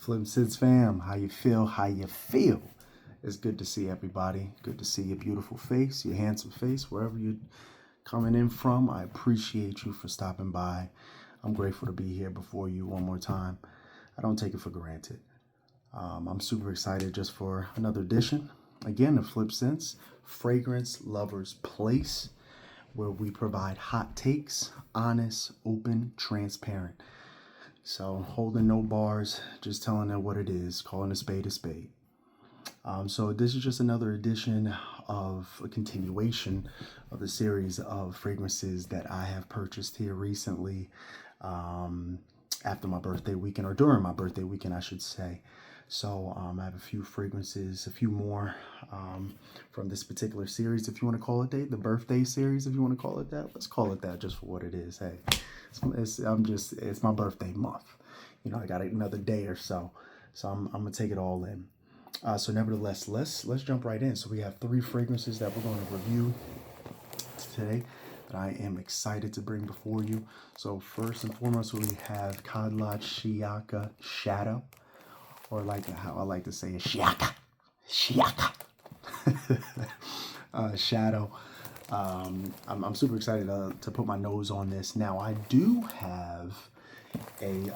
Flip Sids fam, how you feel? How you feel? It's good to see everybody. Good to see your beautiful face, your handsome face, wherever you're coming in from. I appreciate you for stopping by. I'm grateful to be here before you one more time. I don't take it for granted. I'm super excited just for another edition, again, of Flip Sense, Fragrance Lovers Place, where we provide hot takes, honest, open, transparent. So holding no bars, just telling it what it is, calling a spade a spade. So this is just another edition of a continuation of the series of fragrances that I have purchased here recently after my birthday weekend, or during my birthday weekend, I should say. So I have a few fragrances, a few more from this particular series, if you want to call it that, the birthday series, if you want to call it that. Let's call it that just for what it is. Hey, it's my birthday month. You know, I got another day or so, so I'm gonna take it all in. So nevertheless, let's jump right in. So we have 3 fragrances that we're going to review today that I am excited to bring before you. So first and foremost, we have Khadlaj Shiyaaka Shadow, or like how I like to say it, Shiyaaka. Shadow. I'm super excited to put my nose on this. Now I do have a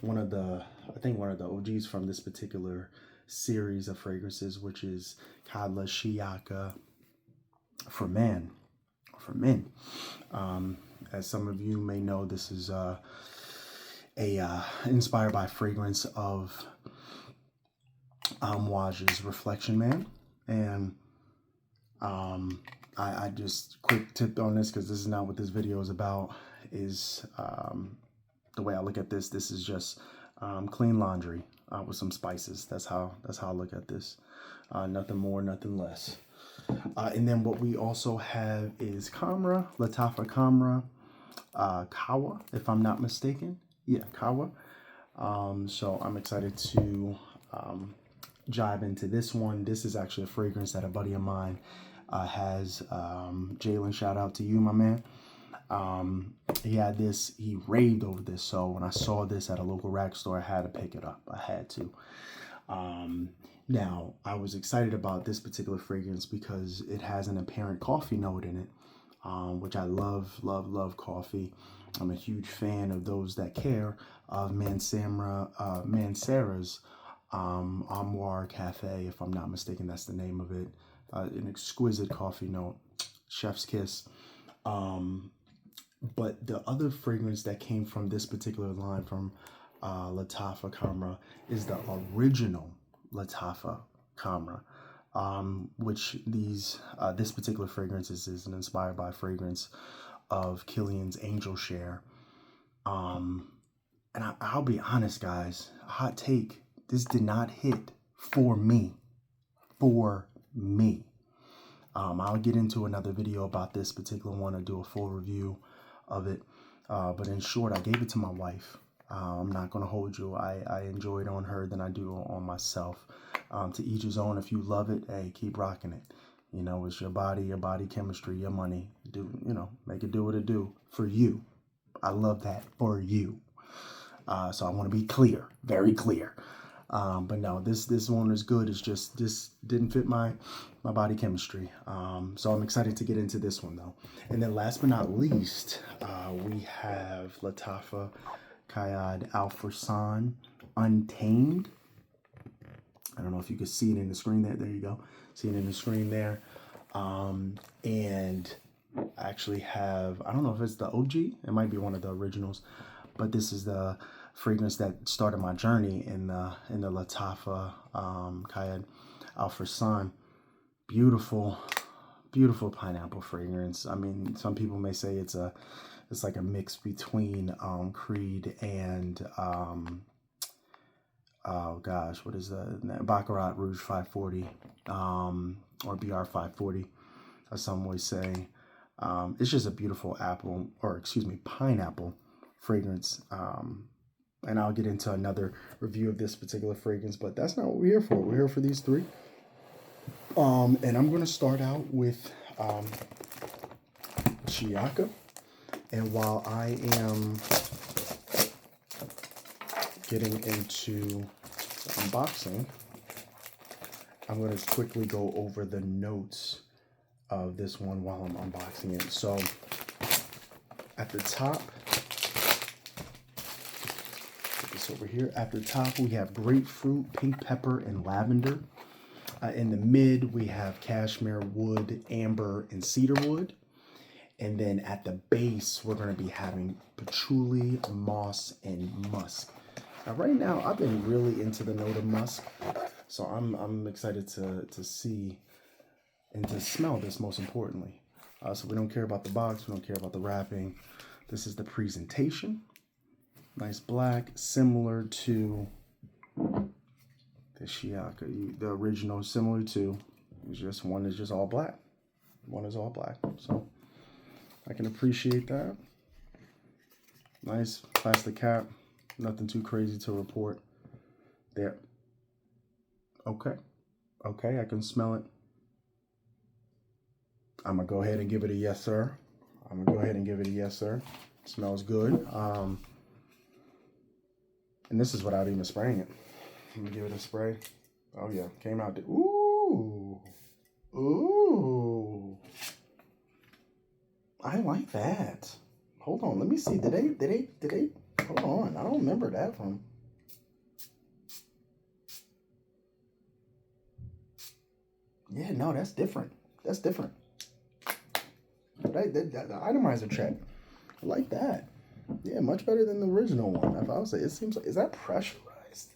one of the OGs from this particular series of fragrances, which is Khadlaj Shiyaaka for men. As some of you may know, this is inspired by fragrance of Amouage's Reflection Man. And I just quick tip on this, because this is not what this video is about, is the way I look at this. This is just clean laundry with some spices. That's how I look at this. Nothing more, nothing less. And then what we also have is Khamrah, Lattafa Khamrah, Qahwa, if I'm not mistaken. Yeah, Qahwa. So I'm excited to dive into this one. This is actually a fragrance that a buddy of mine has. Jalen, shout out to you, my man. He had this, he raved over this. So when I saw this at a local Rackstore, I had to pick it up. I had to. Now, I was excited about this particular fragrance because it has an apparent coffee note in it, which I love coffee. I'm a huge fan of those that care, of Mansara's Armoire Cafe, if I'm not mistaken, that's the name of it. An exquisite coffee note, chef's kiss. But the other fragrance that came from this particular line from Lattafa Khamrah is the original Lattafa Khamrah, which this particular fragrance is an inspired by fragrance of Killian's Angel Share. And I'll be honest, guys, hot take, this did not hit for me. I'll get into another video about this particular one and do a full review of it. But in short, I gave it to my wife. I'm not going to hold you. I enjoy it on her than I do on myself. To each his own. If you love it, hey, keep rocking it. You know, it's your body chemistry, your money. Make it do what it do for you. I love that, for you. So I want to be clear, very clear. But no, this one is good. It's just, this didn't fit my body chemistry. So I'm excited to get into this one though. And then last but not least, we have Lattafa Qaed Fursan Untamed. I don't know if you can see it in the screen there. There you go. See it in the screen there. And I actually have, I don't know if it's the OG. It might be one of the originals, but this is the fragrance that started my journey in the Lattafa Qaed Fursan. Beautiful pineapple fragrance. I mean, some people may say it's like a mix between Creed and oh gosh, what is that? Baccarat Rouge 540, or BR 540, as some would say. It's just a beautiful pineapple fragrance. And I'll get into another review of this particular fragrance, but that's not what we're here for. We're here for these 3. And I'm going to start out with Shiyaaka. And while I am getting into unboxing, I'm going to quickly go over the notes of this one while I'm unboxing it. So at the top, put this over here. At the top, we have grapefruit, pink pepper, and lavender. In the mid, we have cashmere wood, amber, and cedar wood. And then at the base, we're going to be having patchouli, moss, and musk. Now, right now, I've been really into the note of musk, so I'm excited to see and to smell this, most importantly. So we don't care about the box, we don't care about the wrapping. This is the presentation. Nice black, similar to the Shiyaaka, the original, similar to. It's just one is just all black. One is all black, so I can appreciate that. Nice plastic cap. Nothing too crazy to report there. Okay. Okay, I can smell it. I'm going to go ahead and give it a yes, sir. I'm going to go ahead and give it a yes, sir. It smells good. And this is without even spraying it. Let me give it a spray. Oh, yeah. Came out. Ooh. Ooh. I like that. Hold on. Let me see. Did they? Hold on. I don't remember that from. Yeah, no, that's different. That's different. The itemizer check. I like that. Yeah, much better than the original one. If I would say, it seems like, is that pressurized?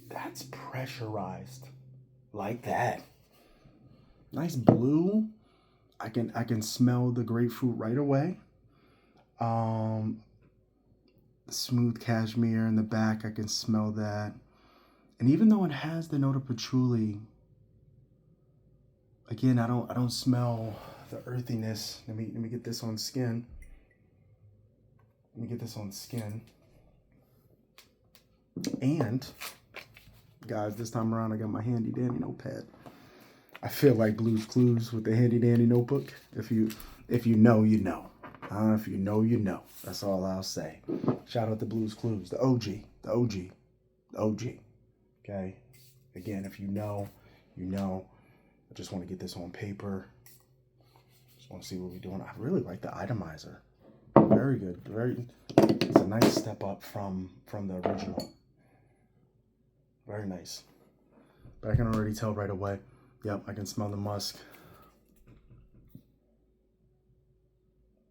That's pressurized. Like that. Nice blue. I can smell the grapefruit right away. Smooth cashmere in the back, I can smell that. And even though it has the note of patchouli, again, I don't smell the earthiness. Let me get this on skin. Let me get this on skin. And guys, this time around I got my handy dandy notepad. I feel like Blue's Clues with the handy dandy notebook. If you know, you know. If you know, you know. That's all I'll say. Shout out to Blue's Clues, the OG, the OG, the OG. Okay. Again, if you know, you know. I just want to get this on paper. Just want to see what we're doing. I really like the itemizer. Very good. It's a nice step up from the original. Very nice. But I can already tell right away. Yep, I can smell the musk.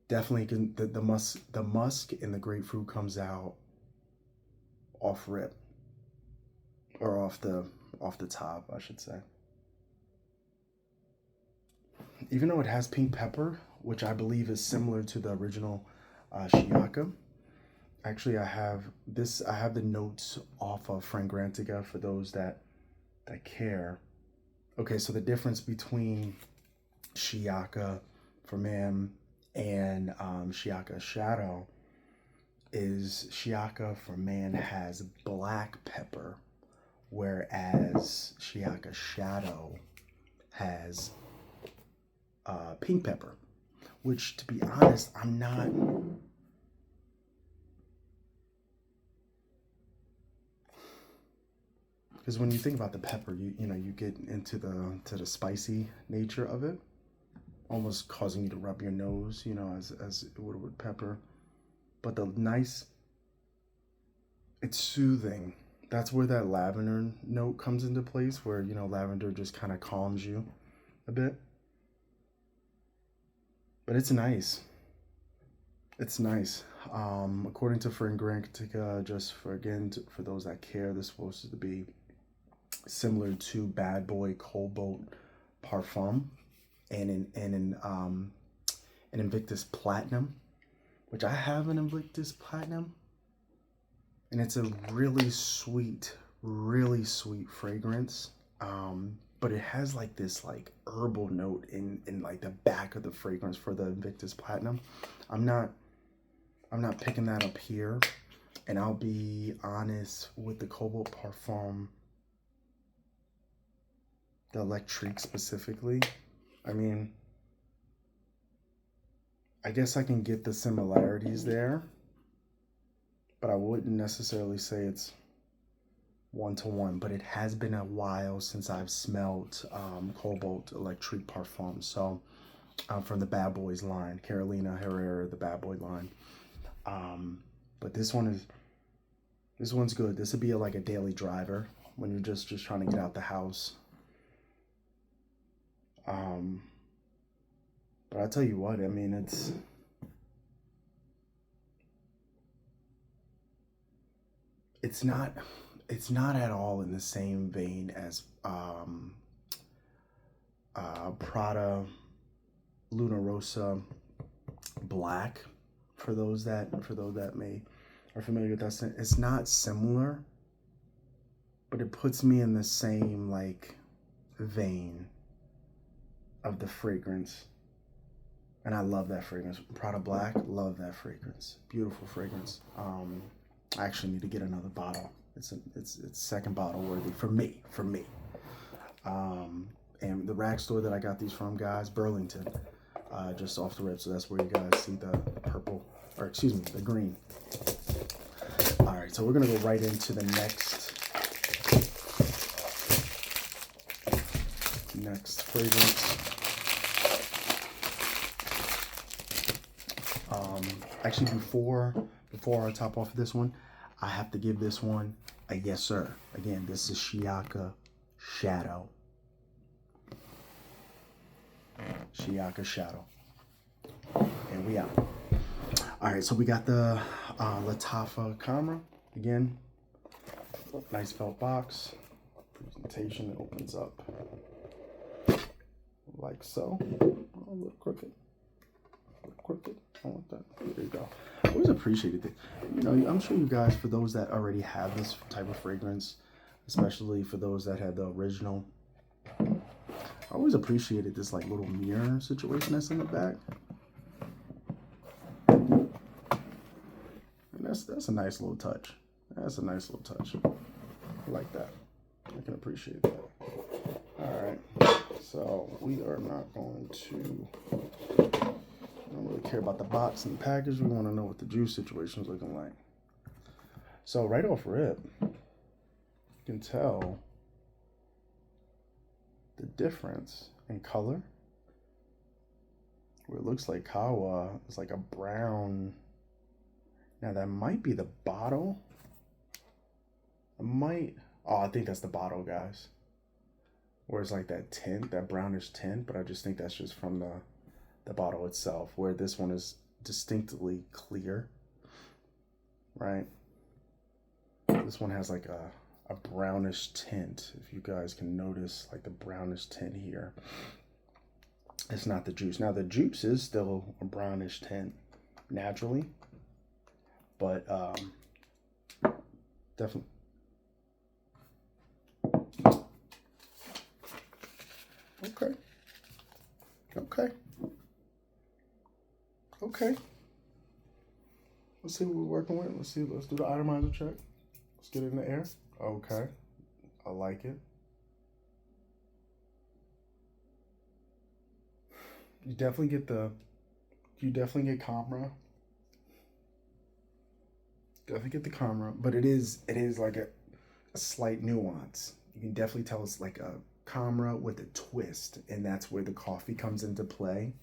Definitely can the musk and the grapefruit comes out off rip. Or off the top, I should say. Even though it has pink pepper, which I believe is similar to the original Shiyaaka. Actually, I have the notes off of Fragrantica for those that care. Okay, so the difference between Shiyaaka for Man and Shiyaaka Shadow is Shiyaaka for Man has black pepper, whereas Shiyaaka Shadow has pink pepper, which, to be honest, I'm not. Because when you think about the pepper, you get into the spicy nature of it, almost causing you to rub your nose, as it would with pepper. But it's soothing. That's where that lavender note comes into place, where lavender just kind of calms you a bit. But it's nice. It's nice. According to Fragrantica, just for those that care, this is supposed to be similar to Bad Boy Cobalt Parfum and an Invictus Platinum, which I have an Invictus Platinum, and it's a really sweet fragrance. But it has like this like herbal note in like the back of the fragrance for the Invictus Platinum. I'm not picking that up here, and I'll be honest with the Cobalt Parfum, the Electrique specifically. I mean, I guess I can get the similarities there, but I wouldn't necessarily say it's 1-to-1, but it has been a while since I've smelled Cobalt Electric Parfum. So from the Bad Boys line, Carolina Herrera, the Bad Boy line. But this one's good. This would be like a daily driver when you're just trying to get out the house. But I tell you what, I mean, it's not at all in the same vein as Prada Luna Rosa Black. For those that are familiar with that, it's not similar, but it puts me in the same like vein of the fragrance, and I love that fragrance. Prada Black, love that fragrance. Beautiful fragrance. I actually need to get another bottle. It's second bottle worthy for me. And the Rackstore that I got these from, guys, Burlington, just off the rip. So that's where you guys see the purple, or excuse me, the green. All right, so we're gonna go right into the next fragrance. Actually, before I top off this one, I have to give this one a yes sir. Again, this is Shiyaaka Shadow. Shiyaaka Shadow. And we out. All right, so we got the Lattafa Khamrah. Again, nice felt box. Presentation, it opens up like so. Oh, a little crooked. I want that. There you go. I always appreciated it. You know, I'm sure you guys, for those that already have this type of fragrance, especially for those that had the original, I always appreciated this like little mirror situation that's in the back. And that's a nice little touch. That's a nice little touch. I like that. I can appreciate that. All right. So we are not going to. I don't really care about the box and the package. We want to know what the juice situation is looking like. So right off rip, you can tell the difference in color. Where it looks like Qahwa is like a brown. Now that might be the bottle. I think that's the bottle, guys. Where it's like that tint, that brownish tint, but I just think that's just from the bottle itself, where this one is distinctly clear, right? This one has like a brownish tint. If you guys can notice, like the brownish tint here. It's not the juice. Now the juice is still a brownish tint naturally, but definitely. Okay. Let's see what we're working with. Let's do the atomizer check. Let's get it in the air. Okay. I like it. You definitely get Khamrah. Definitely get the Khamrah, but it is like a slight nuance. You can definitely tell it's like a Khamrah with a twist, and that's where the coffee comes into play.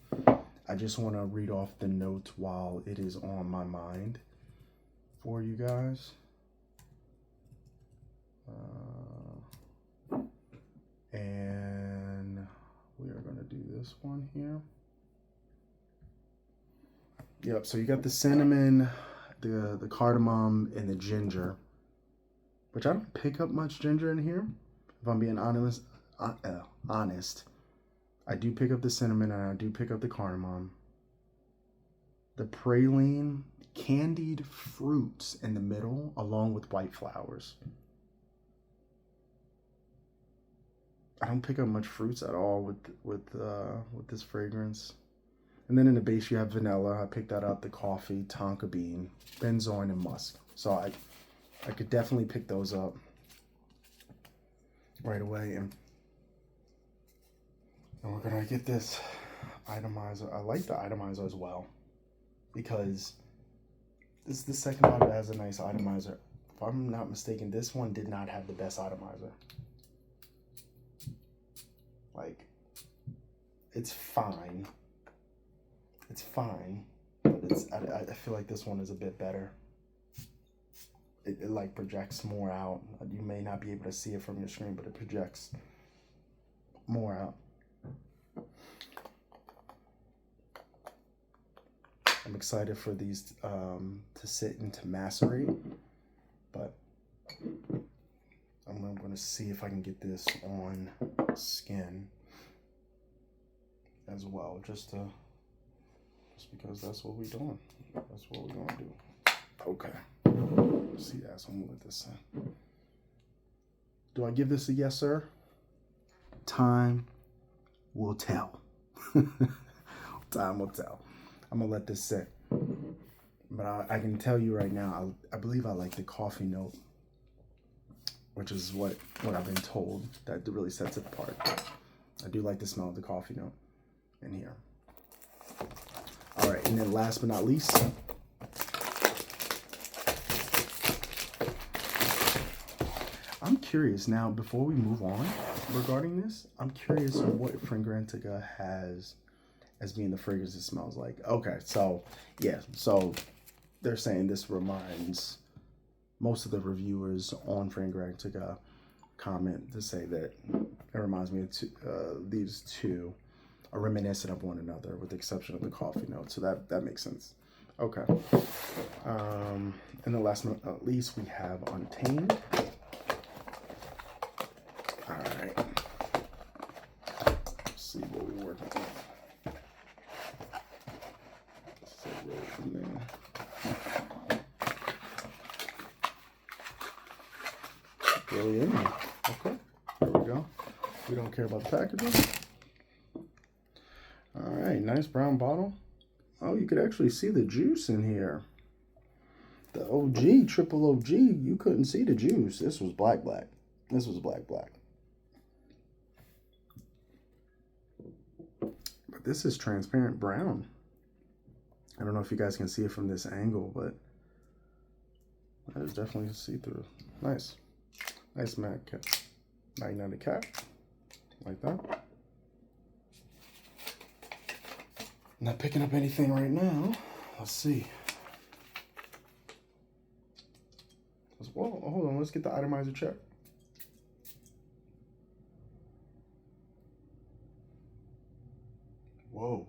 I just want to read off the notes while it is on my mind for you guys. And we are going to do this one here. Yep, so you got the cinnamon, the cardamom, and the ginger, which I don't pick up much ginger in here, if I'm being honest. I do pick up the cinnamon and I do pick up the cardamom. The praline, candied fruits in the middle, along with white flowers. I don't pick up much fruits at all with this fragrance. And then in the base you have vanilla. I picked that up. The coffee, tonka bean, benzoin, and musk. So I could definitely pick those up right away. And we're gonna get this atomizer. I like the atomizer as well, because this is the second bottle that has a nice atomizer. if I'm not mistaken, this one did not have the best atomizer. Like, it's fine. It's fine, but I feel like this one is a bit better. It like projects more out. You may not be able to see it from your screen, but it projects more out. I'm excited for these to sit and to macerate, but I'm going to see if I can get this on skin as well, just because that's what we're doing. That's what we're going to do. Okay. See that, so I'm going to let this in. Do I give this a yes, sir? Time will tell. Time will tell. I'm going to let this sit. But I can tell you right now, I believe I like the coffee note, which is what I've been told that really sets it apart. I do like the smell of the coffee note in here. All right, and then last but not least, I'm curious now, before we move on regarding this, I'm curious what Fragrantica has as being the fragrance it smells like. Okay, so yeah, so they're saying this reminds, most of the reviewers on Fragrantica comment to say that it reminds me of these two are reminiscent of one another with the exception of the coffee note. So that makes sense. Okay. And then last but not least, we have Untamed. All right. Let's see what we're working with. So roll from there. Really in there. Okay. There we go. We don't care about the packaging. All right. Nice brown bottle. Oh, you could actually see the juice in here. The OG, triple OG, you couldn't see the juice. This was black. This was black. But this is transparent brown. I don't know if you guys can see it from this angle, but that is definitely see-through. Nice. Nice magnetic cap. Like that. Not picking up anything right now. Let's see. Well, hold on. Let's get the atomizer check. Whoa.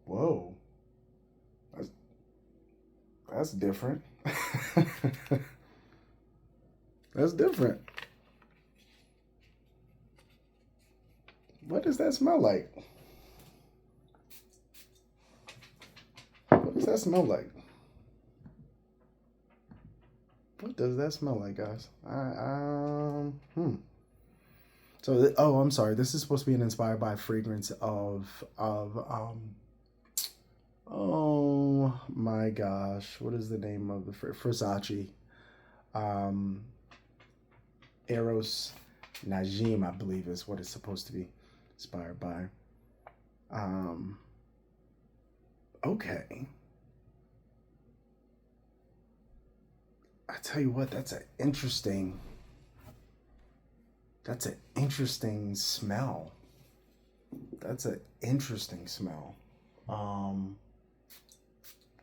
Whoa. That's different. That's different. What does that smell like? What does that smell like? What does that smell like, guys? So, oh, I'm sorry. This is supposed to be an inspired by fragrance of oh my gosh, what is the name of the Versace? Eros Najim, I believe, is what it's supposed to be inspired by. Okay. I tell you what, that's an interesting smell. That's an interesting smell.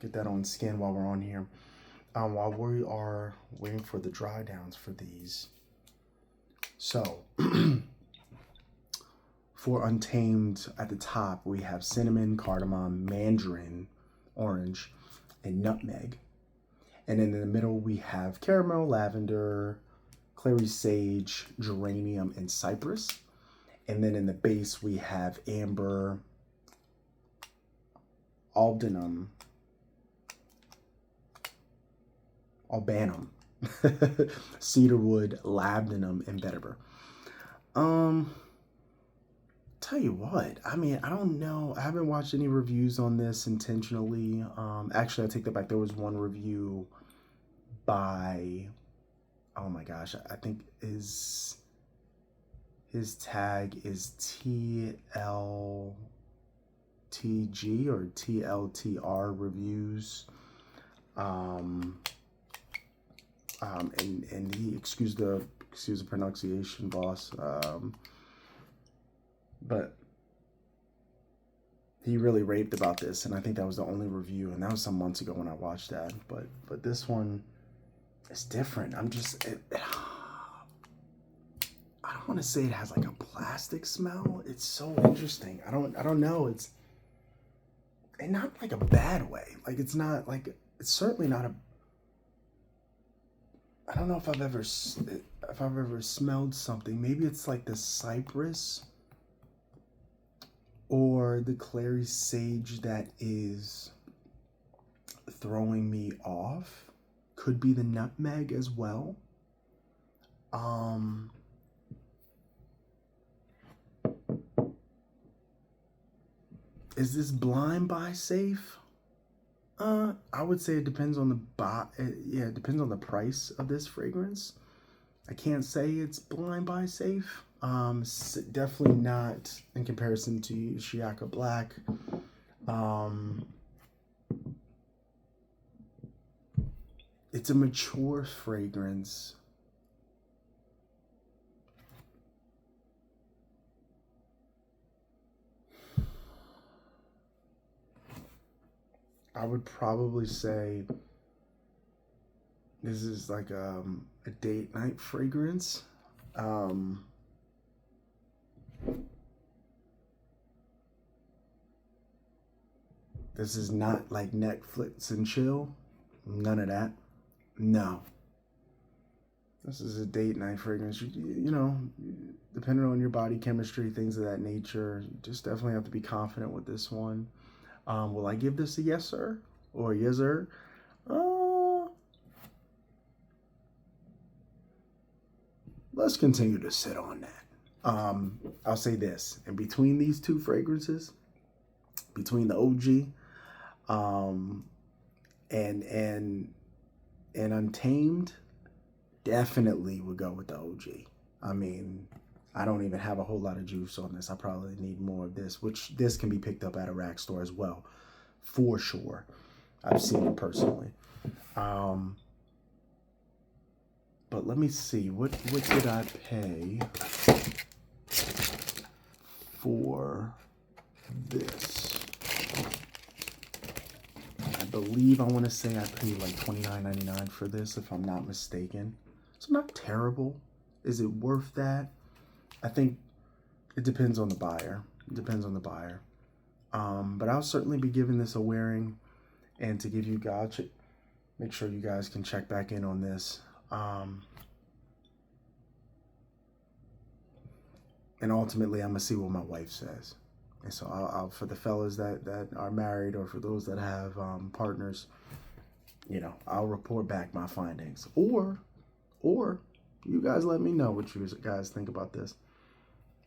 Get that on skin while we're on here. While we are waiting for the dry downs for these. So, for Untamed, at the top, we have cinnamon, cardamom, mandarin, orange, and nutmeg. And then in the middle, we have caramel, lavender, clary sage, geranium, and cypress. And then in the base, we have amber, albanum, cedarwood, labdanum, and vetiver. Tell you what, I mean, I don't know. I haven't watched any reviews on this intentionally. Actually, I take that back. There was one review by, oh my gosh, I think his tag is TG or TLTR reviews. And he excuse the pronunciation, boss. But he really raved about this, and I think that was the only review, and that was some months ago when I watched that. But this one is different. I don't want to say it has like a plastic smell. It's so interesting. I don't know. It's and not like a bad way. Like it's not like it's certainly not a. I don't know if I've ever smelled something. Maybe it's like the cypress or the clary sage that is throwing me off. Could be the nutmeg as well. Is this blind buy safe? I would say it depends on it depends on the price of this fragrance. I can't say it's blind buy safe. Definitely not in comparison to Shiyaaka Black. It's a mature fragrance. I would probably say this is like a date night fragrance. This is not like Netflix and chill. None of that. No. This is a date night fragrance. You know, depending on your body chemistry, things of that nature, you just definitely have to be confident with this one. Will I give this a yes, sir? Or a yes, sir? Let's continue to sit on that. I'll say this. In between these two fragrances, between the OG and Untamed, definitely would go with the OG. I mean, I don't even have a whole lot of juice on this. I probably need more of this, which this can be picked up at a Rackstore as well, for sure. I've seen it personally. But let me see, what did I pay for this? I believe I want to say I paid like $29.99 for this, if I'm not mistaken. So not terrible. Is it worth that? I think it depends on the buyer. It depends on the buyer. But I'll certainly be giving this a wearing, and to give you guys, make sure you guys can check back in on this. And ultimately, I'm gonna see what my wife says. And so I'll for the fellas that are married, or for those that have partners, you know, I'll report back my findings. Or you guys let me know what you guys think about this.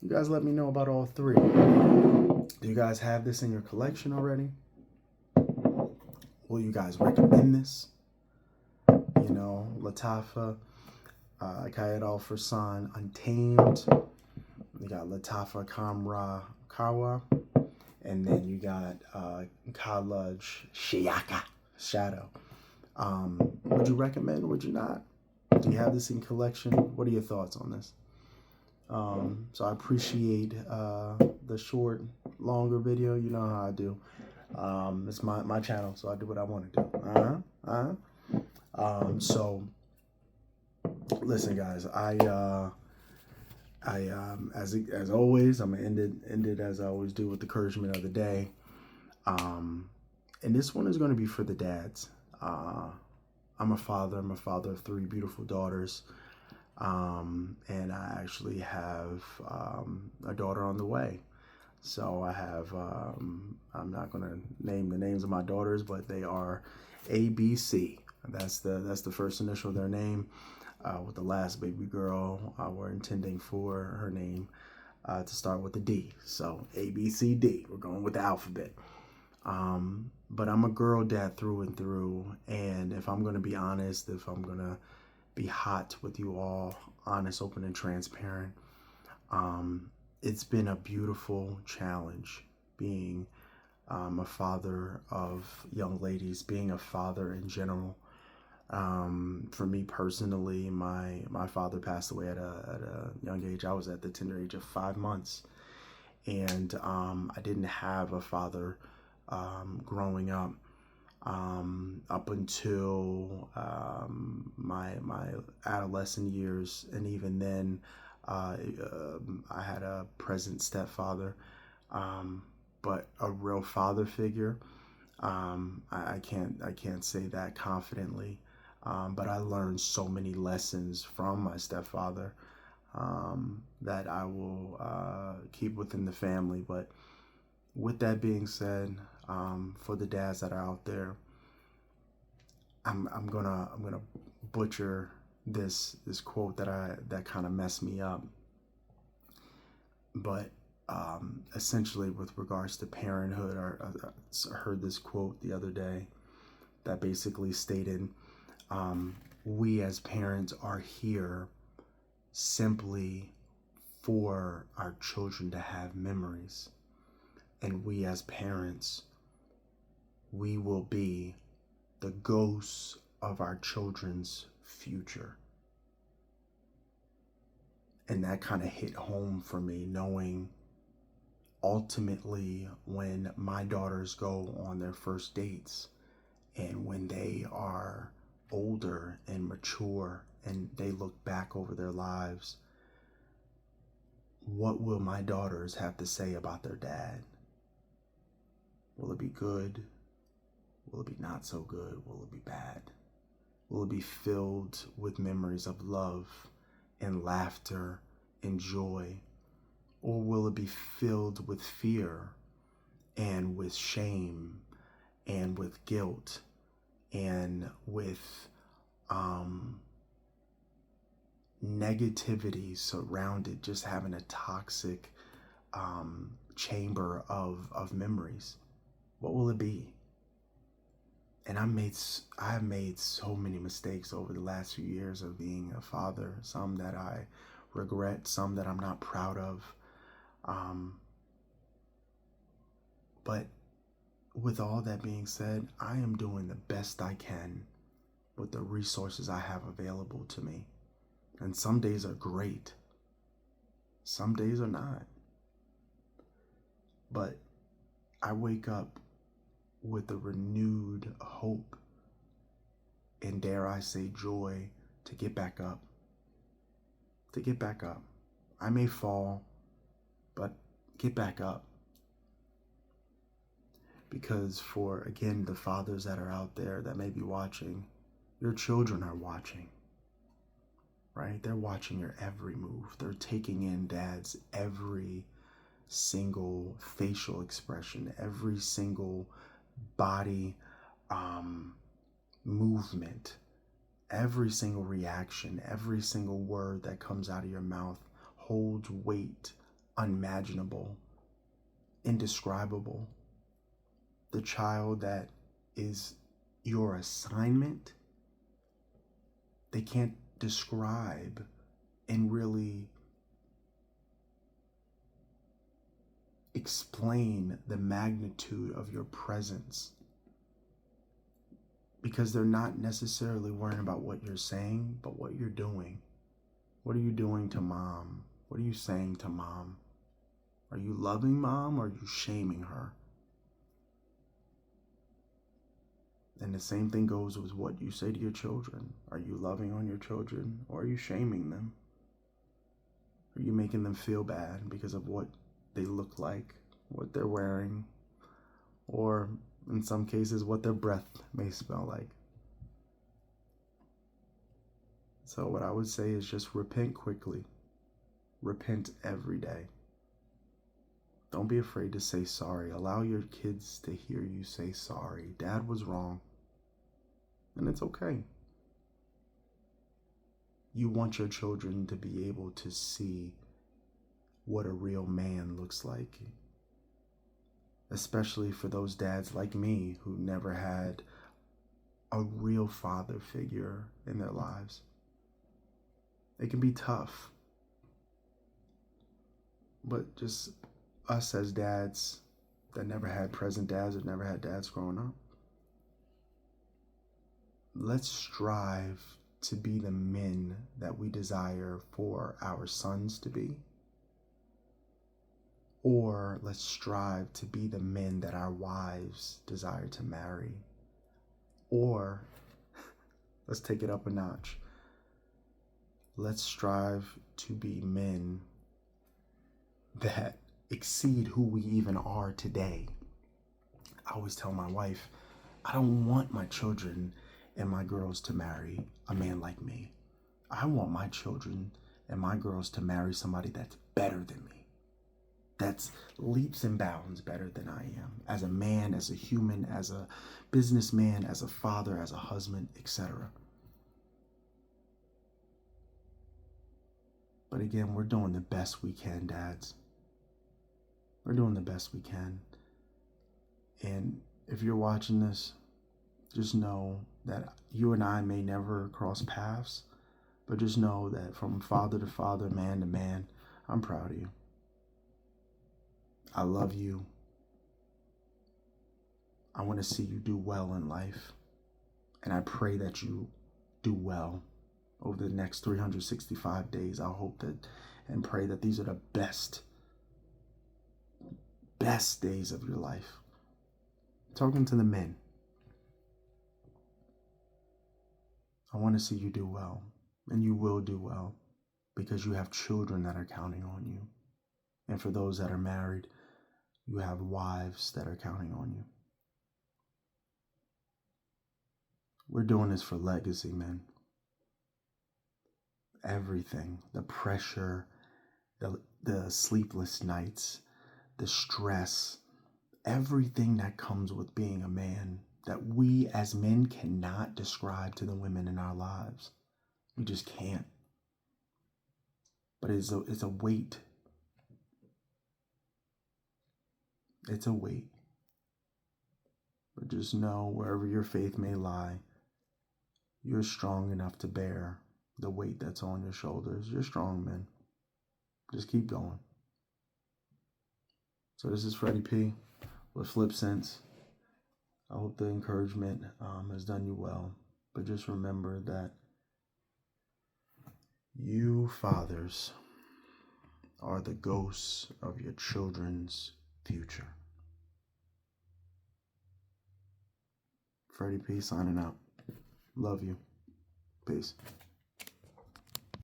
You guys let me know about all three. Do you guys have this in your collection already? Will you guys recommend this? You know, Lattafa, Qaed Fursan, Untamed. You got Lattafa, Khamrah, Qahwa. And then you got Khadlaj, Shiyaaka, Shadow. Would you recommend? Would you not? Do you have this in collection? What are your thoughts on this? So I appreciate the short, longer video. You know how I do. It's my channel, so I do what I want to do. So listen, guys. As always, I'm gonna end it as I always do with the encouragement of the day. And this one is going to be for the dads. I'm a father. I'm a father of 3 beautiful daughters. And I actually have a daughter on the way. So I have, I'm not going to name the names of my daughters, but they are ABC. That's the first initial of their name. With the last baby girl, we're intending for her name to start with the D. So ABCD. We're going with the alphabet. But I'm a girl dad through and through. And if I'm going to be honest, if I'm going to be hot with you all, honest, open, and transparent, it's been a beautiful challenge being a father of young ladies, being a father in general. For me personally, my father passed away at a young age. I was at the tender age of 5 months, and I didn't have a father growing up until my adolescent years, and even then, I had a present stepfather, but a real father figure. I can't say that confidently, but I learned so many lessons from my stepfather that I will keep within the family. But with that being said, for the dads that are out there, I'm gonna butcher this quote that kind of messed me up. But essentially, with regards to parenthood, I heard this quote the other day that basically stated, "We as parents are here simply for our children to have memories, and we as parents, we will be the ghosts of our children's future." And that kind of hit home for me, knowing ultimately when my daughters go on their first dates and when they are older and mature and they look back over their lives, what will my daughters have to say about their dad? Will it be good? Will it be not so good? Will it be bad? Will it be filled with memories of love and laughter and joy? Or will it be filled with fear and with shame and with guilt and with negativity surrounded, just having a toxic chamber of memories? What will it be? And I've made so many mistakes over the last few years of being a father, some that I regret, some that I'm not proud of. But with all that being said, I am doing the best I can with the resources I have available to me. And some days are great. Some days are not. But I wake up with a renewed hope and, dare I say, joy to get back up. To get back up. I may fall, but get back up. Because for, again, the fathers that are out there that may be watching, your children are watching, right? They're watching your every move. They're taking in dad's every single facial expression, every single body movement, every single reaction, every single word that comes out of your mouth holds weight, unimaginable, indescribable. The child that is your assignment, they can't describe and really explain the magnitude of your presence, because they're not necessarily worrying about what you're saying, but what you're doing. What are you doing to mom? What are you saying to mom? Are you loving mom or are you shaming her? And the same thing goes with what you say to your children. Are you loving on your children or are you shaming them? Are you making them feel bad because of what they look like, what they're wearing, or in some cases what their breath may smell like? So what I would say is just repent quickly. Repent every day. Don't be afraid to say sorry. Allow your kids to hear you say sorry. Dad was wrong. And it's okay. You want your children to be able to see what a real man looks like. Especially for those dads like me who never had a real father figure in their lives. It can be tough. But just us as dads that never had present dads or never had dads growing up. Let's strive to be the men that we desire for our sons to be. Or let's strive to be the men that our wives desire to marry. Or let's take it up a notch. Let's strive to be men that exceed who we even are today. I always tell my wife, I don't want my children and my girls to marry a man like me. I want my children and my girls to marry somebody that's better than me. That's leaps and bounds better than I am. As a man, as a human, as a businessman, as a father, as a husband, etc. But again, we're doing the best we can, dads. We're doing the best we can. And if you're watching this, just know that you and I may never cross paths, but just know that from father to father, man to man, I'm proud of you. I love you. I want to see you do well in life. And I pray that you do well over the next 365 days. I hope that and pray that these are the best days of your life. Talking to the men. I want to see you do well. And you will do well because you have children that are counting on you. And for those that are married, you have wives that are counting on you. We're doing this for legacy, man. Everything, the pressure, the sleepless nights, the stress, everything that comes with being a man that we as men cannot describe to the women in our lives. We just can't. But it's a weight. It's a weight. But just know wherever your faith may lie, you're strong enough to bear the weight that's on your shoulders. You're strong, man. Just keep going. So this is Freddie P with Flip Sense. I hope the encouragement has done you well. But just remember that you fathers are the ghosts of your children's future. Freddie P signing out. Love you. Peace.